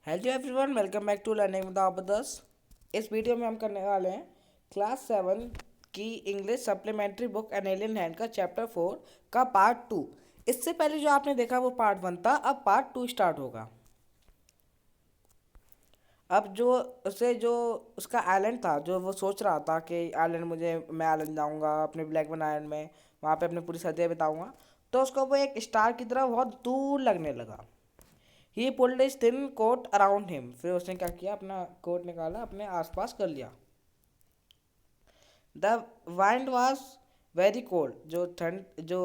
Hello everyone, welcome back to learning with अबदस। इस video में हम करने वाले हैं क्लास 7 की English supplementary book an alien hand का चैप्टर 4 का पार्ट 2। इससे पहले जो आपने देखा वो पार्ट 1 था, अब पार्ट 2 स्टार्ट होगा। अब जो जो उसका आइलैंड था, जो वो सोच रहा था कि आइलैंड मैं आइलैंड जाऊंगा अपने ब्लैक वन आइलैंड में, वहाँ पे अपनी पूरी सर्दियाँ बिताऊंगा। तो उसको वो एक स्टार की तरह बहुत दूर लगने लगा। He pulled his thin coat around him. फिर उसने क्या किया, अपना कोट निकाला, अपने आसपास कर लिया। The wind was very cold. जो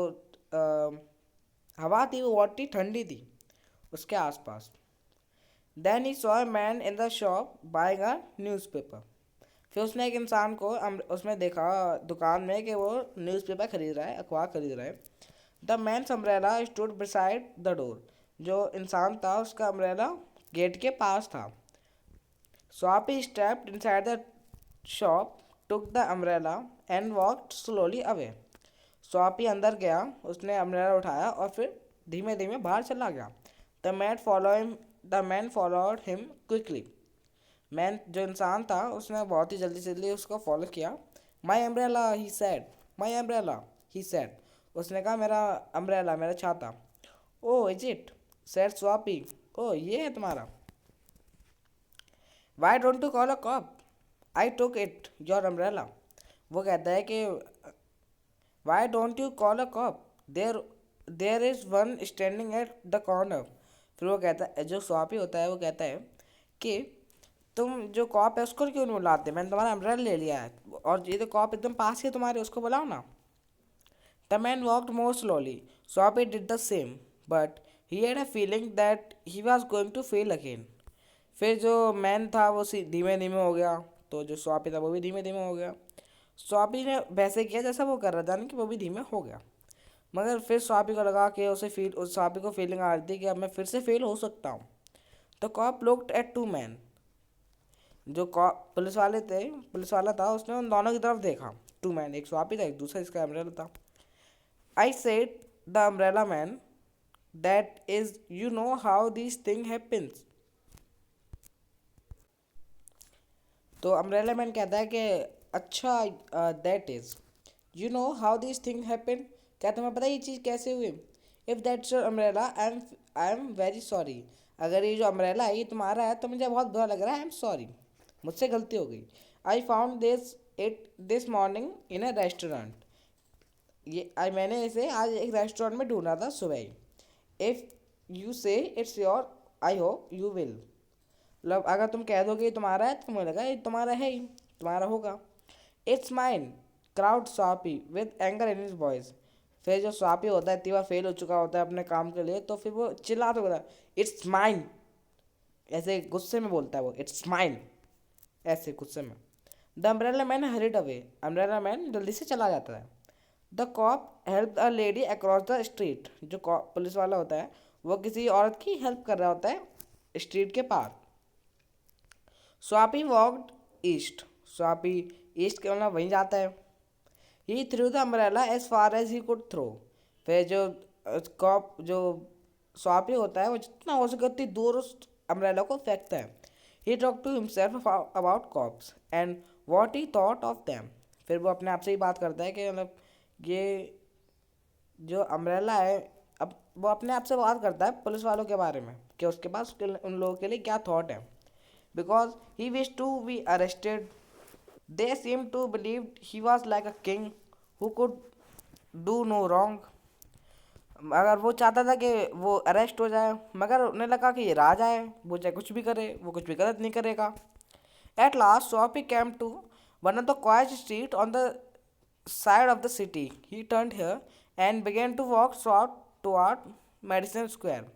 हवा थी वो बहुत ही ठंडी थी उसके आसपास। Then he saw man in the shop buying a newspaper. फिर उसने एक इंसान को उसमें देखा दुकान में कि वो न्यूज़पेपर खरीद रहा है, अखबार खरीद रहा है। The man's umbrella stood beside the door. जो इंसान था उसका अम्ब्रेला गेट के पास था। Swappy stepped inside the shop, took the umbrella and walked slowly away. स्वापी अंदर गया, उसने अम्ब्रेला उठाया और फिर धीमे धीमे बाहर चला गया। The man followed him quickly. Man जो इंसान था उसने बहुत ही जल्दी जल्दी उसको फॉलो किया। My umbrella he said. My umbrella he said. उसने कहा मेरा अम्ब्रेला, मेरा छाता। Oh is it said Soapy. Oh ये है तुम्हारा। Why don't you call a cop. I took it your umbrella. वो कहता है कि why don't you call a cop, there there is one standing at the corner. फिर वो कहता है, जो स्वापी होता है वो कहता है कि तुम जो कॉप है उसको क्यों नहीं बुलाते, मैंने तुम्हारा अम्ब्रेला ले लिया है और ये तो कॉप एकदम पास ही है तुम्हारे, उसको बुलाओ ना। The man walked more slowly. Soapy did the same but he had a feeling that he was going to fail again. फिर जो मैन था वो धीमे धीमे हो गया, तो जो स्वापी था वो भी धीमे धीमे हो गया। स्वापी ने वैसे किया जैसा वो कर रहा था ना, कि वो भी धीमे हो गया। मगर फिर स्वापी को लगा कि उस स्वापी को फीलिंग आ रही थी कि अब मैं फिर से फेल हो सकता हूँ। तो cop looked at to man. जो कॉप पुलिस वाले थे, पुलिस वाला था, उसने उन दोनों की तरफ देखा। टू मैन, एक स्वापी था, एक दूसरा इसका अम्ब्रेला था। I said the umbrella man that is you know how this thing happens. तो अम्ब्रेला मैन कहता है कि अच्छा, that is you know how this thing happen. क्या तुम्हें पता है ये चीज़ कैसे हुई। If that's your umbrella I am very sorry. अगर ये जो अम्ब्रेला है ये तुम्हारा है तो मुझे बहुत बुरा लग रहा है। आई एम सॉरी, मुझसे गलती हो गई। I found this morning in a restaurant. मैंने इसे आज एक रेस्टोरेंट में ढूंढा था सुबह ही। इफ़ यू से it's your, I hope you will. मतलब अगर तुम कह दोगे ये तुम्हारा है तो मुझे लगा ये तुम्हारा है ही, तुम्हारा होगा। It's mine cried Soapy with anger in his voice. फिर जो स्वापी होता है, इतनी बार फेल हो चुका होता है अपने काम के लिए, तो फिर वो चिल्लाते होता है इट्स माइन। ऐसे गुस्से में बोलता है वो, इट्स माइन, ऐसे गुस्से में। The umbrella man hurried away. Umbrella man जल्दी से चला जाता है। The cop help a lady across the street. जो पुलिस वाला होता है वो किसी औरत की हेल्प कर रहा होता है स्ट्रीट के पार। Soapy walked east. Soapy east के मतलब वहीं जाता है। He threw the umbrella as far as he could throw. फिर जो कॉप जो स्वापी होता है वो जितना हो सके उतनी दूर उस अम्ब्रेला को फेंकता है। He talk to himself about cops and what he thought of them. फिर वो अपने आप से ही बात करता है कि मतलब ये जो अम्ब्रेला है, अब वो अपने आप से बात करता है पुलिस वालों के बारे में कि उसके पास उन लोगों के लिए क्या थॉट है। Because he wish to be arrested, they seem to believe he was like a king who could do no wrong. अगर वो चाहता था कि वो अरेस्ट हो जाए, मगर उन्हें लगा कि ये राजा है, वो चाहे कुछ भी करे, वो कुछ भी गलत नहीं करेगा। At last Soapy came to one of the quiet street on the side of the city. He turned here and began to walk south toward Madison Square.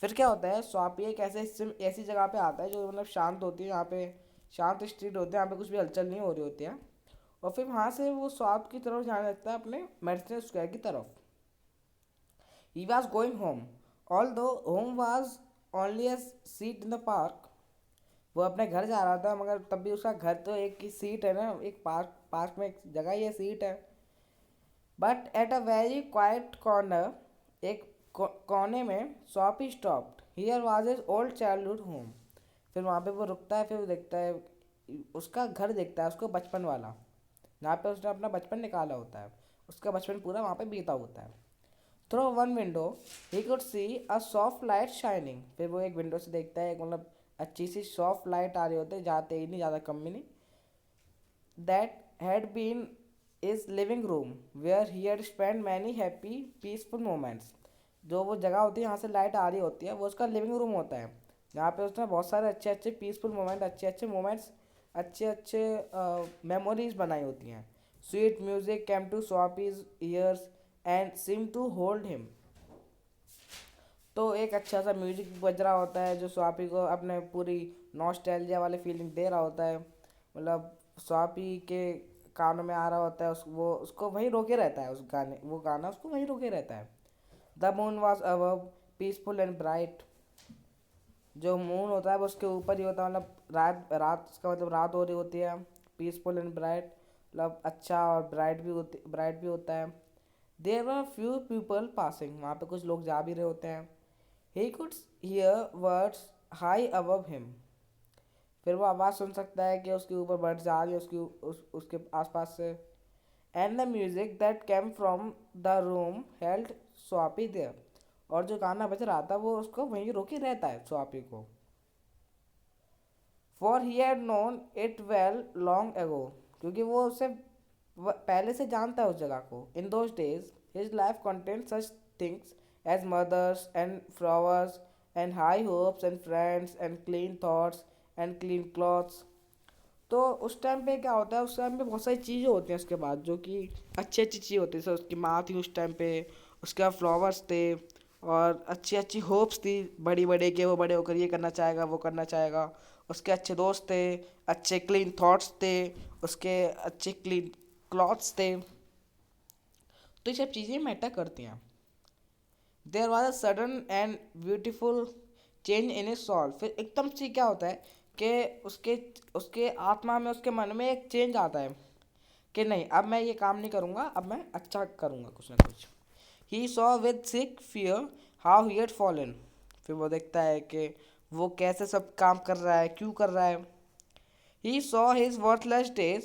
फिर क्या होता है, स्वापी एक ऐसी जगह पे आता है जो मतलब शांत होती है, यहाँ पे शांत स्ट्रीट होते हैं, यहाँ पे कुछ भी हलचल नहीं हो रही होती है। और फिर वहाँ से वो साउथ की तरफ जाने लगता है, अपने मेडिसन स्क्वायर की तरफ। He was going home although home was only a seat in the park. वो अपने घर जा रहा था, मगर तब भी उसका घर तो एक ही सीट है ना, एक पार्क पार्क में एक जगह ही है, सीट है। But at a very quiet corner, एक कोने में Soapy stopped. Here was his old childhood home. फिर वहाँ पे वो रुकता है, फिर वो देखता है उसका घर, देखता है उसको बचपन वाला, जहाँ पे उसने अपना बचपन निकाला होता है। उसका बचपन पूरा वहाँ पे बीता होता है। Through one window he could see a soft light shining. फिर वो एक विंडो से देखता है, एक मतलब अच्छी सी सॉफ्ट लाइट आ रही होती है, ज़्यादा तेज नहीं ज़्यादा कम भी नहीं। That had been his living room where he had spend many happy peaceful moments. जो वो जगह होती है यहाँ से लाइट आ रही होती है, वो उसका लिविंग रूम होता है, जहाँ पे उसने बहुत सारे अच्छे अच्छे पीसफुल मोमेंट, अच्छे अच्छे मोमेंट्स, अच्छे अच्छे मेमोरीज बनाई होती हैं। Sweet music came to Soapy's ears and seem to hold him. तो एक अच्छा सा म्यूजिक बज रहा होता है जो स्वापी को अपने पूरी नॉस्टैल्जिया वाली फीलिंग दे रहा होता है, मतलब स्वापी के कानों में आ रहा होता है, वो उसको वहीं रोके रहता है, उस गाने वो गाना उसको वहीं रोके रहता है। The moon was above peaceful and bright. जो मून होता है वो उसके ऊपर ही होता है, मतलब रात रात उसका मतलब रात हो रही होती है। पीसफुल एंड ब्राइट मतलब अच्छा और ब्राइट भी होता है। देर वर फ्यू पीपल पासिंग, वहाँ पे कुछ लोग जा भी रहे होते हैं। He could hear words high above him. फिर वो आवाज़ सुन सकता है कि उसके ऊपर बर्ड्स आ रही है उसके आसपास से। And the music that came from the room held Soapy there. और जो गाना बज रहा था वो उसको वहीं रोके रहता है स्वापी को। For he had known it well long ago, क्योंकि वो उसे पहले से जानता है उस जगह को। In those days his life content such things as mothers and flowers and high hopes and friends and clean thoughts and clean clothes. तो उस टाइम पे क्या होता है, उस टाइम पे बहुत सारी चीज़ें होती हैं उसके बाद जो कि अच्छी अच्छी चीज़ होती है। जैसे उसकी माँ थी उस टाइम पे, उसके बाद फ्लावर्स थे, और अच्छी अच्छी होप्स थी बड़ी बड़े के वो बड़े होकर ये करना चाहेगा वो करना चाहेगा। उसके अच्छे दोस्त थे, अच्छे क्लीन थॉट्स थे, उसके अच्छे क्लीन क्लॉथ्स थे। तो ये सब चीज़ें मैटर करती हैं। There was a sudden and beautiful change in his soul. फिर एकदम से क्या होता है कि उसके उसके आत्मा में, उसके मन में एक चेंज आता है कि नहीं, अब मैं ये काम नहीं करूँगा, अब मैं अच्छा करूँगा कुछ ना कुछ। He saw with sick fear how he had fallen. फिर वो देखता है कि वो कैसे सब काम कर रहा है, क्यों कर रहा है। He saw his worthless days,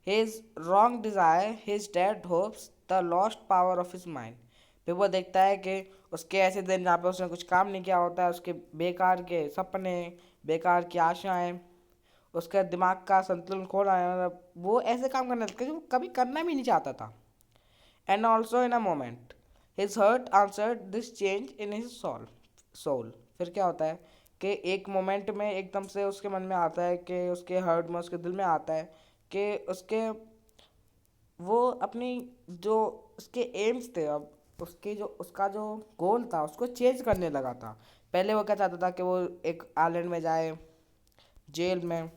his wrong desire, his dead hopes, the lost power of his mind. फिर वो देखता है कि उसके ऐसे दिन जहाँ पे उसने कुछ काम नहीं किया होता है, उसके बेकार के सपने, बेकार की आशाएं, उसका दिमाग का संतुलन खो रहा है, मतलब वो ऐसे काम करने लगता है जो वो कभी करना भी नहीं चाहता था। And also in a moment his heart answered this change in his soul. फिर क्या होता है कि एक मोमेंट में एकदम से उसके मन में आता है कि उसके हर्ट में, उसके दिल में आता है कि उसके वो अपनी जो उसके एम्स थे, अब उसके जो उसका जो गोल था उसको चेंज करने लगा था। पहले वो क्या चाहता था कि वो एक आइलैंड में जाए, जेल में।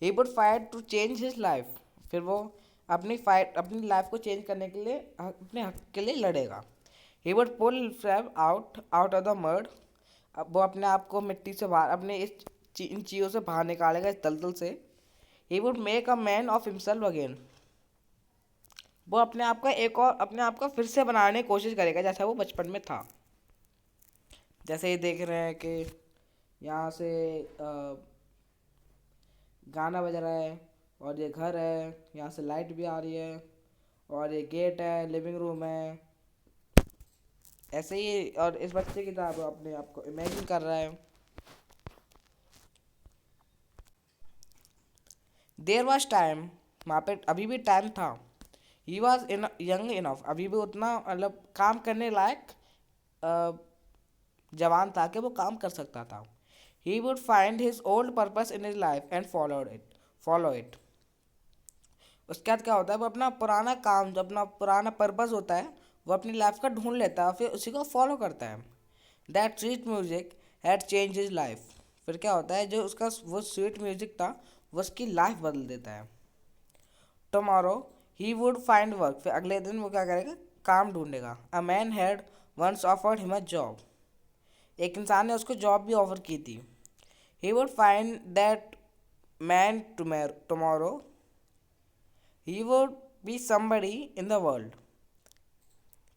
He would fight to change his life. फिर वो अपनी लाइफ को चेंज करने के लिए, अपने हक के लिए लड़ेगा। He would pull himself out out of the mire. अब वो अपने आप को मिट्टी से बाहर, अपने इन चीज़ों से बाहर निकालेगा, इस दलदल से। He would make a man of himself again. वो अपने आप को फिर से बनाने की कोशिश करेगा जैसा वो बचपन में था। जैसे ये देख रहे हैं कि यहाँ से गाना बज रहा है, और ये घर है, यहाँ से लाइट भी आ रही है, और ये गेट है, लिविंग रूम है। ऐसे ही और इस बच्चे की तरह वो अपने आप को इमेजिन कर रहा है। देर वॉज टाइम, वहाँ पे अभी भी टाइम था। He was in young enough, अभी भी उतना मतलब काम करने लायक जवान था कि वो काम कर सकता था। ही would find his old purpose in his life and follow it. उसके बाद क्या होता है, वो अपना पुराना काम, जो अपना पुराना पर्पस होता है, वो अपनी लाइफ का ढूंढ लेता है, फिर उसी को फॉलो करता है। That sweet music had change his life. फिर क्या होता है, जो उसका वो स्वीट म्यूजिक था वो उसकी लाइफ बदल देता है। Tomorrow he would find work. फिर अगले दिन वो क्या करेगा, काम ढूंढेगा। A man had once offered him a job. एक इंसान ने उसको जॉब भी ऑफर की थी। He would find that man tomorrow he would be somebody in the world.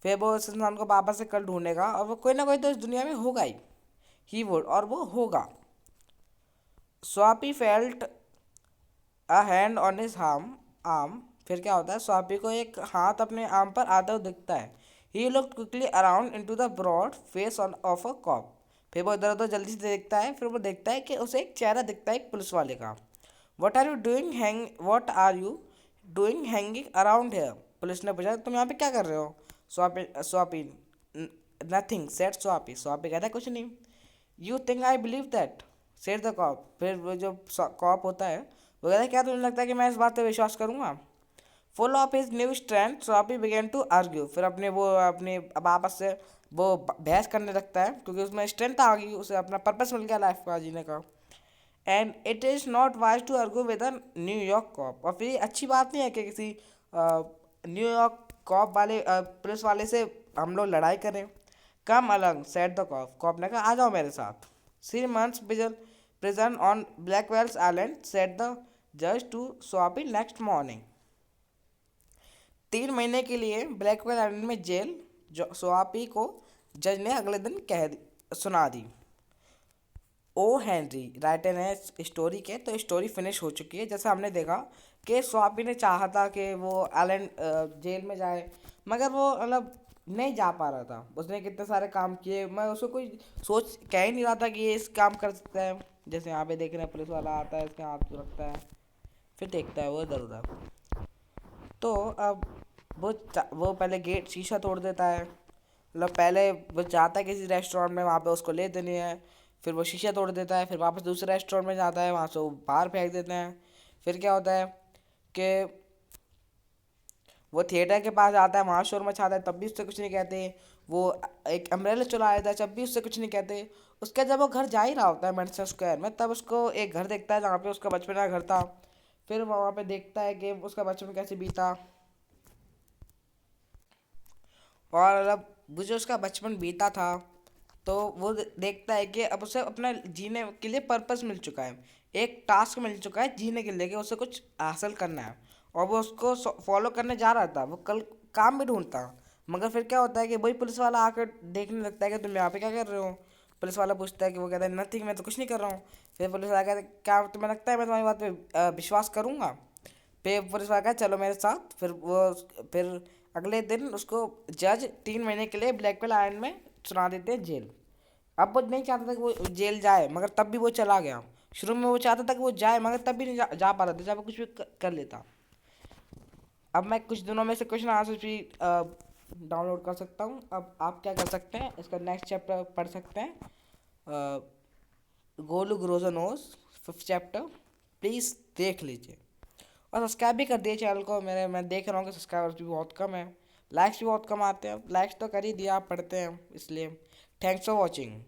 फिर वो उस इंसान को वापस से कल ढूंढेगा, और वो कोई ना कोई तो इस दुनिया में होगा ही। ही वुड, और वो होगा। Soapy felt a hand on his arm. फिर क्या होता है, स्वापी को एक हाथ अपने आर्म पर आता हुआ दिखता है। He look quickly around into the broad face on of a cop. फिर वो इधर उधर जल्दी से देखता है, फिर वो देखता है कि उसे एक चेहरा दिखता है एक पुलिस वाले का। What are you doing hanging around here. Police ने पूछा तुम यहाँ पे क्या कर रहे हो। स्वापी नथिंग सेट स्वापी। स्वापी कहता है कुछ नहीं। You think I believe that said the cop. फिर वो जो कॉप होता है वो कहता है क्या तुम्हें लगता है कि मैं इस बात पे विश्वास करूंगा। Full of his new strength Soapy began to argue. फिर अपने अब आपस से वो बहस करने लगता है, क्योंकि उसमें स्ट्रेंथ आ गई, उसे अपना पर्पस मिल गया लाइफ का जीने का। And it is not wise to argue with a New York cop. और फिर ये अच्छी बात नहीं है कि किसी न्यूयॉर्क कॉप वाले पुलिस वाले से हम लोग लड़ाई करें। Come along said the cop. Cop ने कहा आ जाओ मेरे साथ। 3 months prison on Blackwell's Island said the judge to Soapy next morning. 3 महीने के लिए ब्लैकवेल आइलैंड में जेल स्वापी को जज ने अगले दिन सुना दी। ओ हेनरी राइटर है स्टोरी के, तो स्टोरी फिनिश हो चुकी है। जैसे हमने देखा कि स्वापी ने चाहा था कि वो आइलैंड जेल में जाए, मगर वो मतलब नहीं जा पा रहा था। उसने कितने सारे काम किए, मैं उसको कोई सोच कह ही नहीं रहा था कि ये इस काम कर सकता है। जैसे यहाँ पे देख रहे हैं पुलिस वाला आता है, इसके हाथ रखता है, फिर देखता है वो इधर उधर। तो अब वो पहले गेट शीशा तोड़ देता है। मतलब पहले वो जाता है किसी रेस्टोरेंट में, वहाँ पे उसको ले देनी है। फिर वो शीशा तोड़ देता है, फिर वापस दूसरे रेस्टोरेंट में जाता है, वहाँ से वो बाहर फेंक देते हैं। फिर क्या होता है कि वो थिएटर के पास आता है, वहाँ शोर मचाता है, तब भी उससे कुछ नहीं कहते। वो एक अम्ब्रेला चला देता है, जब भी उससे कुछ नहीं कहते। उसके जब वो घर जा ही रहा होता है मेडिसन स्क्वायर में, तब उसको एक घर देखता है जहाँ पे उसका बचपन का घर था। फिर वहाँ पे देखता है कि उसका बचपन कैसे बीता। और अब वो जो उसका बचपन बीता था, तो वो देखता है कि अब उसे अपना जीने के लिए पर्पस मिल चुका है, एक टास्क मिल चुका है जीने के लिए, कि उसे कुछ हासिल करना है। और वो उसको फॉलो करने जा रहा था। वो कल काम भी ढूंढता, मगर फिर क्या होता है कि वही पुलिस वाला आकर देखने लगता है कि तुम यहाँ पे क्या कर रहे हो। पुलिस वाला पूछता है कि वो कहता है नथिंग, मैं तो कुछ नहीं कर रहा हूँ। फिर पुलिस वाला कहता है क्या तुम्हें लगता है मैं तुम्हारी बात पे विश्वास करूँगा। पे पुलिस वाला कहता है चलो मेरे साथ। फिर अगले दिन उसको जज 3 महीने के लिए ब्लैकवेल आइलैंड में सुना देते हैं जेल। अब वो नहीं चाहता था कि वो जेल जाए, मगर तब भी वो चला गया। शुरू में वो चाहता था कि वो जाए, मगर तब भी नहीं जा पा रहा था, चाहे वो कुछ भी कर लेता। अब मैं कुछ दिनों में से क्वेश्चन आंसर भी डाउनलोड कर सकता हूँ। अब आप क्या कर सकते हैं, इसका नेक्स्ट चैप्टर पढ़ सकते हैं, गोलू ग्रोजोनोस 5th चैप्टर। प्लीज़ देख लीजिए और सब्सक्राइब भी कर दिए चैनल को। मैं देख रहा हूँ कि सब्सक्राइबर्स भी बहुत कम है, लाइक्स भी बहुत कम आते हैं। लाइक्स तो कर ही दिया, आप पढ़ते हैं इसलिए। Thanks for watching.